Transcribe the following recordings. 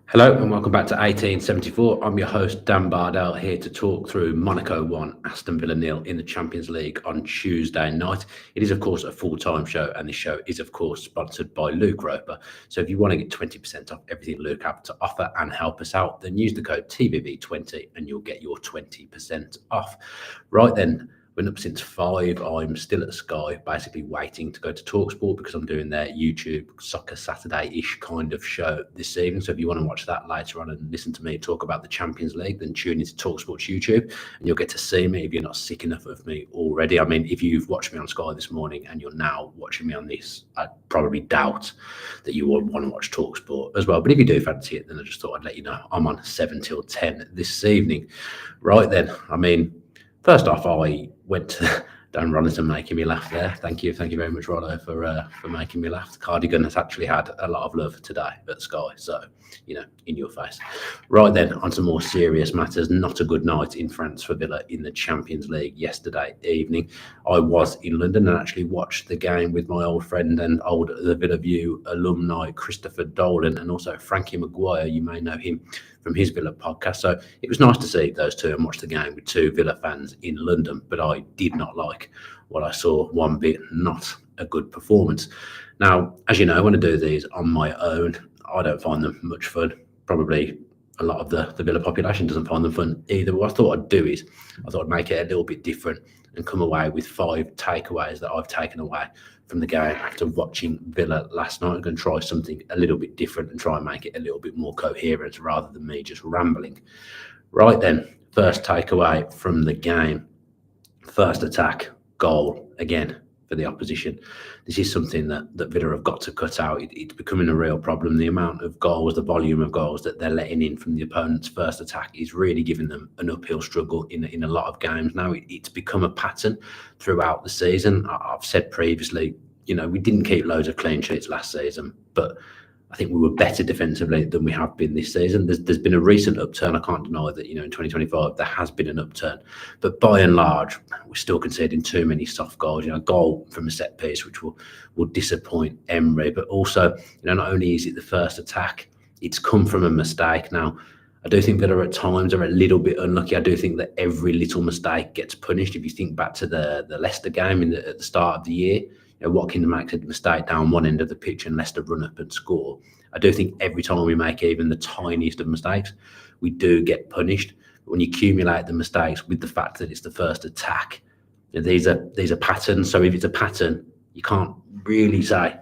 Hello and welcome back to 1874. I'm your host, Dan Bardell, here to talk through Monaco 1, Aston Villa 0 in the Champions League on Tuesday night. It is, of course, a full-time show, and this show is, of course, sponsored by Luke Roper. So if you want to get 20% off everything Luke have to offer and help us out, then use the code TVV20 and you'll get your 20% off. Right then, been up since 5. I'm still at Sky, basically waiting to go to TalkSport because I'm doing their YouTube Soccer Saturday-ish kind of show this evening. So if you want to watch that later on and listen to me talk about the Champions League, then tune into TalkSport's YouTube and you'll get to see me if you're not sick enough of me already. I mean, if you've watched me on Sky this morning and you're now watching me on this, I probably doubt that you would want to watch TalkSport as well. But if you do fancy it, then I just thought I'd let you know I'm on 7 till 10 this evening. Right then, I mean, first off, I went to Dan Ronison making me laugh there. Thank you very much, Rollo, for making me laugh. The cardigan has actually had a lot of love today at Sky, so, in your face. Right then, on to more serious matters. Not a good night in France for Villa in the Champions League yesterday evening. I was in London and actually watched the game with my old friend and old The Villa View alumni, Christopher Dolan, and also Frankie Maguire. You may know him from his Villa podcast. So it was nice to see those two and watch the game with two Villa fans in London, but I did not like what I saw one bit. Not a good performance. Now, as you know, when I do these on my own, I don't find them much fun. Probably a lot of the Villa population doesn't find them fun either. What I thought I'd do is I thought I'd make it a little bit different and come away with 5 takeaways that I've taken away from the game after watching Villa last night. I'm going to try something a little bit different and try and make it a little bit more coherent rather than me just rambling. Right then, first takeaway from the game. First attack, goal again for the opposition. This is something that Villa have got to cut out. It's becoming a real problem. The amount of goals, the volume of goals that they're letting in from the opponent's first attack is really giving them an uphill struggle in a lot of games now. It's become a pattern throughout the season. I've said previously, we didn't keep loads of clean sheets last season, but I think we were better defensively than we have been this season. There's been a recent upturn. I can't deny that, in 2025, there has been an upturn. But by and large, we're still conceding too many soft goals. A goal from a set piece, which will disappoint Emery. But also, not only is it the first attack, it's come from a mistake. Now, I do think Villa at times are a little bit unlucky. I do think that every little mistake gets punished. If you think back to the Leicester game at the start of the year, Watkins makes a mistake down one end of the pitch and Leicester run up and score. I do think every time we make even the tiniest of mistakes, we do get punished. But when you accumulate the mistakes with the fact that it's the first attack, these are patterns. So if it's a pattern, you can't really say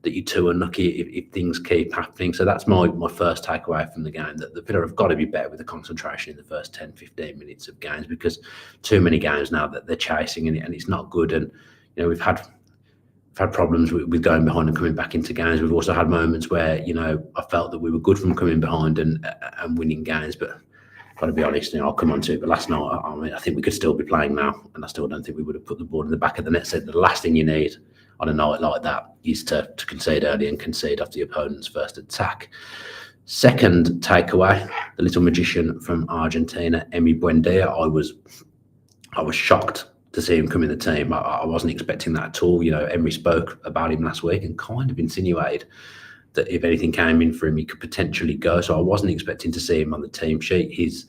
that you're too unlucky if things keep happening. So that's my first takeaway from the game, that the Villa have got to be better with the concentration in the first 10, 15 minutes of games, because too many games now that they're chasing and it's not good. And, we've had problems with going behind and coming back into games. We've also had moments where, I felt that we were good from coming behind and winning games. But I've got to be honest, I'll come on to it. But last night, I think we could still be playing now. And I still don't think we would have put the ball in the back of the net. So the last thing you need on a night like that is to concede early and concede after the opponent's first attack. Second takeaway, the little magician from Argentina, Emery. I was shocked to see him come in the team. I wasn't expecting that at all. Emery spoke about him last week and kind of insinuated that if anything came in for him, he could potentially go. So I wasn't expecting to see him on the team sheet. His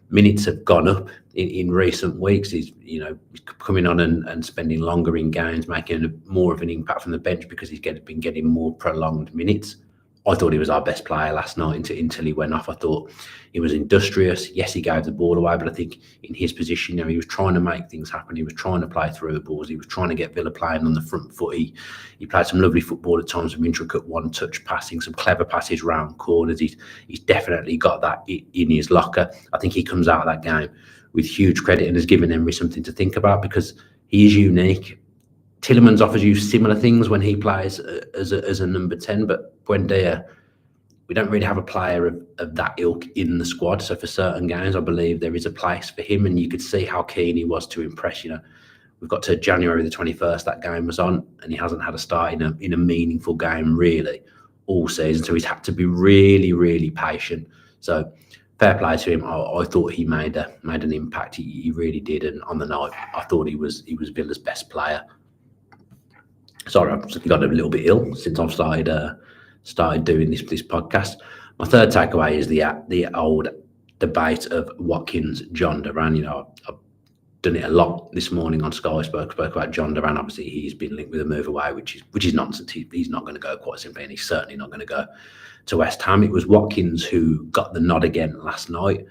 minutes have gone up in recent weeks. He's coming on and spending longer in games, making more of an impact from the bench because he's been getting more prolonged minutes. I thought he was our best player last night until he went off. I thought he was industrious. Yes, he gave the ball away, but I think in his position, he was trying to make things happen. He was trying to play through the balls. He was trying to get Villa playing on the front foot. He played some lovely football at times, some intricate one-touch passing, some clever passes round corners. He's definitely got that in his locker. I think he comes out of that game with huge credit and has given Emery something to think about because he is unique. Tielemans offers you similar things when he plays as a number 10, but Buendia, we don't really have a player of that ilk in the squad. So for certain games, I believe there is a place for him, and you could see how keen he was to impress. We've got to January the 21st, that game was on, and he hasn't had a start in a meaningful game really all season. So he's had to be really, really patient. So fair play to him. I thought he made an impact. He really did, and on the night, I thought he was Villa's best player. Sorry, I've got a little bit ill since I've started doing this podcast. My third takeaway is the old debate of Watkins, John Duran. I've done it a lot this morning on Sky. Spoke about John Duran. Obviously, he's been linked with a move away, which is nonsense. He's not going to go, quite simply, and he's certainly not going to go to West Ham. It was Watkins who got the nod again last night.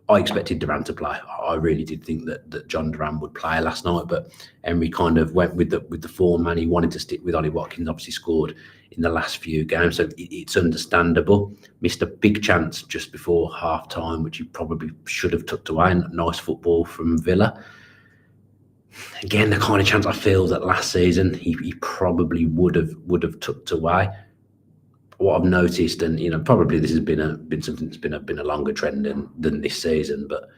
I expected Duran to play. I really did think that John Duran would play last night, but Emery kind of went with the form, and he wanted to stick with Ollie Watkins. Obviously scored in the last few games, so it's understandable. Missed a big chance just before half time, which he probably should have tucked away. Nice football from Villa. Again, the kind of chance I feel that last season he probably would have tucked away. What I've noticed, and probably this has been something that's been a longer trend than this season, but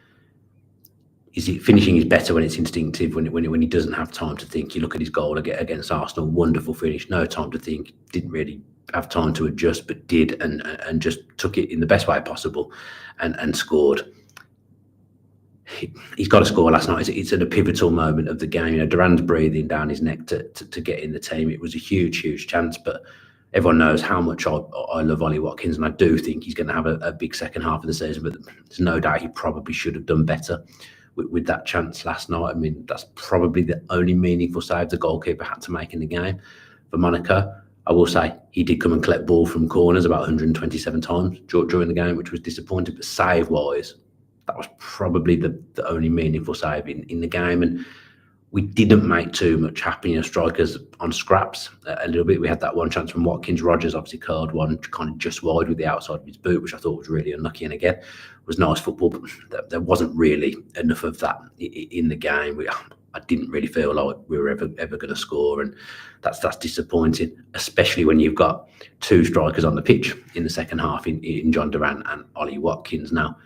finishing is better when it's instinctive, when he doesn't have time to think. You look at his goal against Arsenal, wonderful finish, no time to think, didn't really have time to adjust, but did, and just took it in the best way possible, and scored. He's got to score last night. It's at a pivotal moment of the game. Duran's breathing down his neck to get in the team. It was a huge chance, but everyone knows how much I love Ollie Watkins, and I do think he's going to have a big second half of the season, but there's no doubt he probably should have done better with that chance last night. I mean, that's probably the only meaningful save the goalkeeper had to make in the game for Monaco. I will say he did come and collect ball from corners about 127 times during the game, which was disappointing, but save-wise, that was probably the only meaningful save in the game. And we didn't make too much happen. Strikers on scraps a little bit. We had that one chance from Watkins. Rogers obviously curled one kind of just wide with the outside of his boot, which I thought was really unlucky. And again, it was nice football, but there wasn't really enough of that in the game. I didn't really feel like we were ever going to score, and that's disappointing, especially when you've got two strikers on the pitch in the second half in John Duran and Ollie Watkins. Now,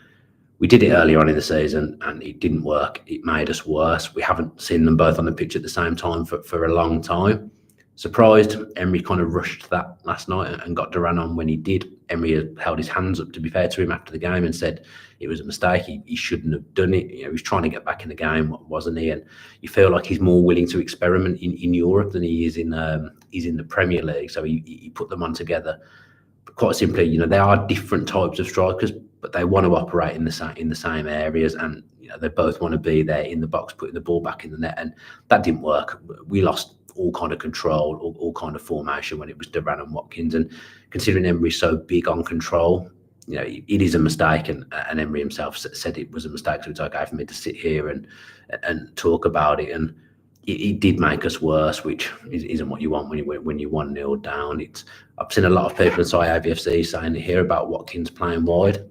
we did it earlier on in the season and it didn't work. It made us worse. We haven't seen them both on the pitch at the same time for a long time. Surprised, Emery kind of rushed that last night and got Duran on when he did. Emery held his hands up, to be fair to him, after the game and said it was a mistake. He shouldn't have done it. He was trying to get back in the game, wasn't he? And you feel like he's more willing to experiment in Europe than he is in the Premier League. So he put them on together. But quite simply, they are different types of strikers, but they want to operate in the same areas, and they both want to be there in the box, putting the ball back in the net, and that didn't work. We lost all kind of control, all kind of formation when it was Duran and Watkins. And considering Emery's so big on control, it is a mistake, and Emery himself said it was a mistake, so it's okay for me to sit here and talk about it. And it did make us worse, which isn't what you want when you 1-0 down. I've seen a lot of people inside AVFC saying here about Watkins playing wide.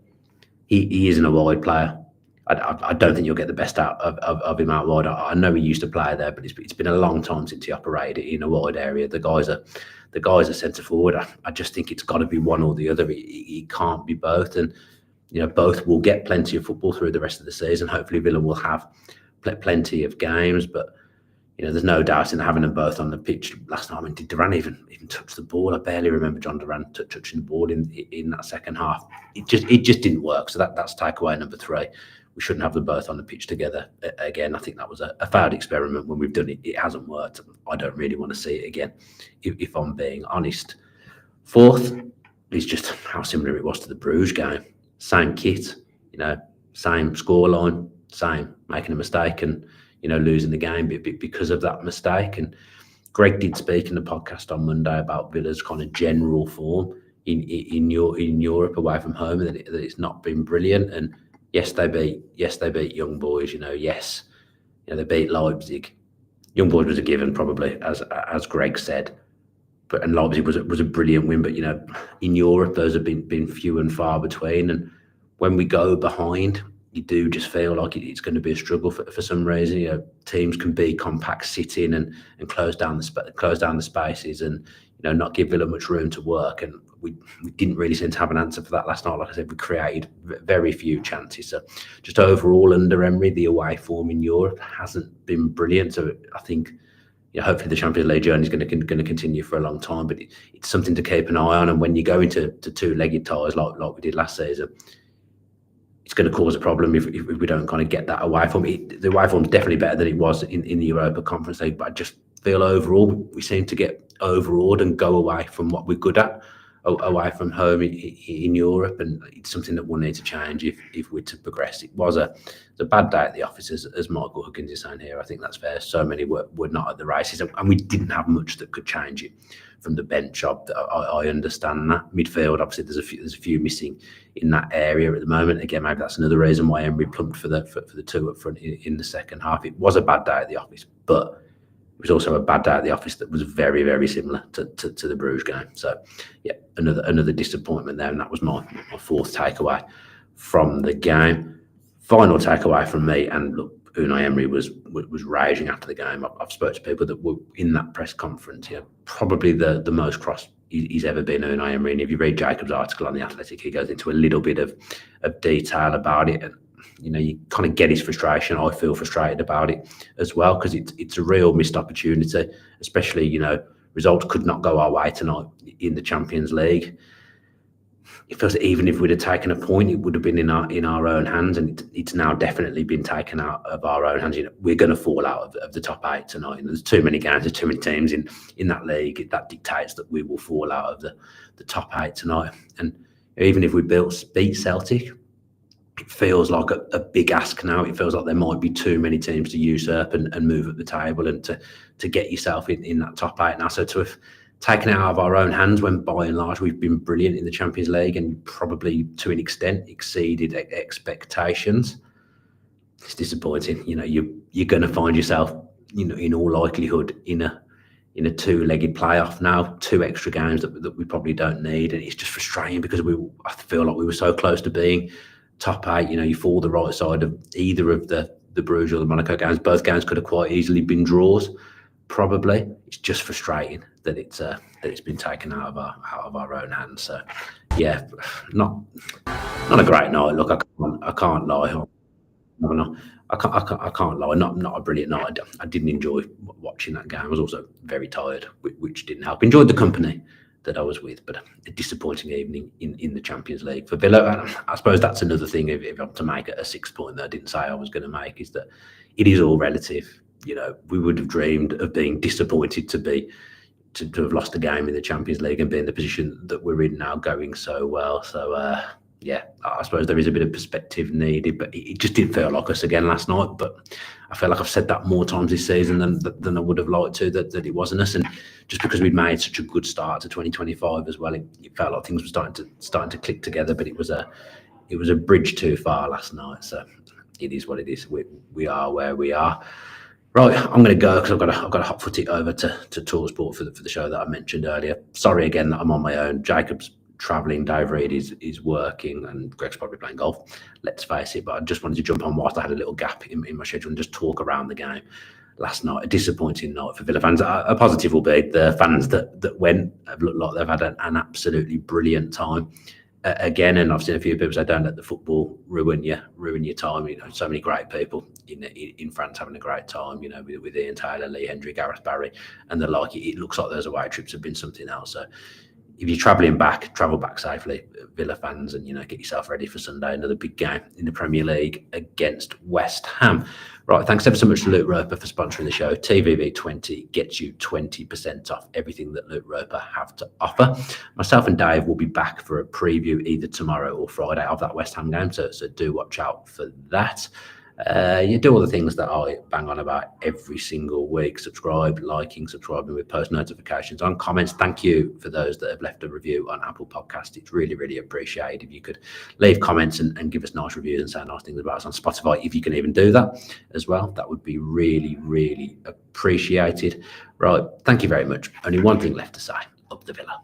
He isn't a wide player. I don't think you'll get the best out of him out wide. I know he used to play there, but it's been a long time since he operated in a wide area. The guys are centre forward. I just think it's got to be one or the other. It can't be both, and both will get plenty of football through the rest of the season. Hopefully, Villa will have plenty of games, but there's no doubt in having them both on the pitch last night. I mean, did Duran even touch the ball? I barely remember John Duran touching the ball in that second half. It just didn't work. So that's takeaway number 3. We shouldn't have them both on the pitch together again. I think that was a failed experiment. When we've done it, it hasn't worked. I don't really want to see it again, if I'm being honest. 4th is just how similar it was to the Bruges game. Same kit, same scoreline, same making a mistake and losing the game because of that mistake. And Greg did speak in the podcast on Monday about Villa's kind of general form in Europe away from home, and that it's not been brilliant. And yes, they beat Young Boys. Yes, they beat Leipzig. Young Boys was a given, probably, as Greg said. And Leipzig was a brilliant win. But in Europe, those have been few and far between. And when we go behind, you do just feel like it's going to be a struggle for some reason. Teams can be compact, sit in and close down the spaces, and not give Villa much room to work. And we didn't really seem to have an answer for that last night. Like I said, we created very few chances. So just overall under Emery, the away form in Europe hasn't been brilliant. So I think hopefully the Champions League journey is going to continue for a long time. But it's something to keep an eye on. And when you go into two-legged ties like we did last season, it's going to cause a problem if we don't kind of get that away form. The away form is definitely better than it was in the Europa Conference League, but I just feel overall we seem to get overawed and go away from what we're good at away from home in Europe, and it's something that will need to change if we're to progress. It was a bad day at the office, as Michael Huggins is saying here. I think that's fair. So many were not at the races, and we didn't have much that could change it from the bench up. I understand that. Midfield, obviously, there's a few missing in that area at the moment. Again, maybe that's another reason why Emery plumped for the two up front in the second half. It was a bad day at the office, but it was also a bad day at the office that was very, very similar to the Bruges game. So, yeah, another disappointment there, and that was my fourth takeaway from the game. Final takeaway from me, and look, Unai Emery was raging after the game. I've spoken to people that were in that press conference. Probably the most cross he's ever been, Unai Emery. And if you read Jacob's article on The Athletic, he goes into a little bit of detail about it. And you kind of get his frustration. I feel frustrated about it as well, because it's a real missed opportunity, especially, results could not go our way tonight in the Champions League. It feels that even if we'd have taken a point, it would have been in our own hands, and it's now definitely been taken out of our own hands. We're going to fall out of the top 8 tonight. And there's too many games, there's too many teams in that league that dictates that we will fall out of the top 8 tonight. And even if we beat Celtic, it feels like a big ask now. It feels like there might be too many teams to usurp and move up the table and to get yourself in that top 8 now. So to have taken it out of our own hands, when by and large we've been brilliant in the Champions League and probably to an extent exceeded expectations, it's disappointing. You're going to find yourself, in all likelihood, in a two-legged playoff now, 2 extra games that we probably don't need, and it's just frustrating because I feel like we were so close to being top 8. You fall the right side of either of the Bruges or the Monaco games. Both games could have quite easily been draws. Probably. It's just frustrating that it's been taken out of our own hands. So, yeah, not a great night. Look, I can't lie. No, I can't lie. Not a brilliant night. I didn't enjoy watching that game. I was also very tired, which didn't help. Enjoyed the company that I was with, but a disappointing evening in the Champions League for Villa. And I suppose that's another thing, if I'm to make it a 6 point that I didn't say I was going to make, is that it is all relative. We would have dreamed of being disappointed to have lost a game in the Champions League and be in the position that we're in now, going so well. So, yeah, I suppose there is a bit of perspective needed, but it just didn't feel like us again last night. But I feel like I've said that more times this season than I would have liked to, that it wasn't us. And just because we'd made such a good start to 2025 as well, it felt like things were starting to click together. But it was a bridge too far last night. So it is what it is. We are where we are. Right, I'm going to go because I've got to hot foot it over to TalkSport for the show that I mentioned earlier. Sorry again that I'm on my own. Jacob's travelling, Dave Reed is working, and Greg's probably playing golf. Let's face it, but I just wanted to jump on whilst I had a little gap in my schedule and just talk around the game last night. A disappointing night for Villa fans. A positive will be the fans that went have looked like they've had an absolutely brilliant time. Again, and I've seen a few people say, don't let the football ruin your time. So many great people in France having a great time, with Ian Taylor, Lee Hendry, Gareth Barry, and the like. It looks like those away trips have been something else. So if you're travelling back, travel back safely, Villa fans, and get yourself ready for Sunday, another big game in the Premier League against West Ham. Right, thanks ever so much to Luke Roper for sponsoring the show. TVV20 gets you 20% off everything that Luke Roper have to offer. Myself and Dave will be back for a preview either tomorrow or Friday of that West Ham game, so do watch out for that. You do all the things that I bang on about every single week. Subscribing with post notifications on, comments. Thank you for those that have left a review on Apple Podcast. It's really, really appreciated. If you could leave comments and give us nice reviews and say nice things about us on Spotify, if you can even do that as well, that would be really, really appreciated. Right, thank you very much. Only one thing left to say: up the Villa.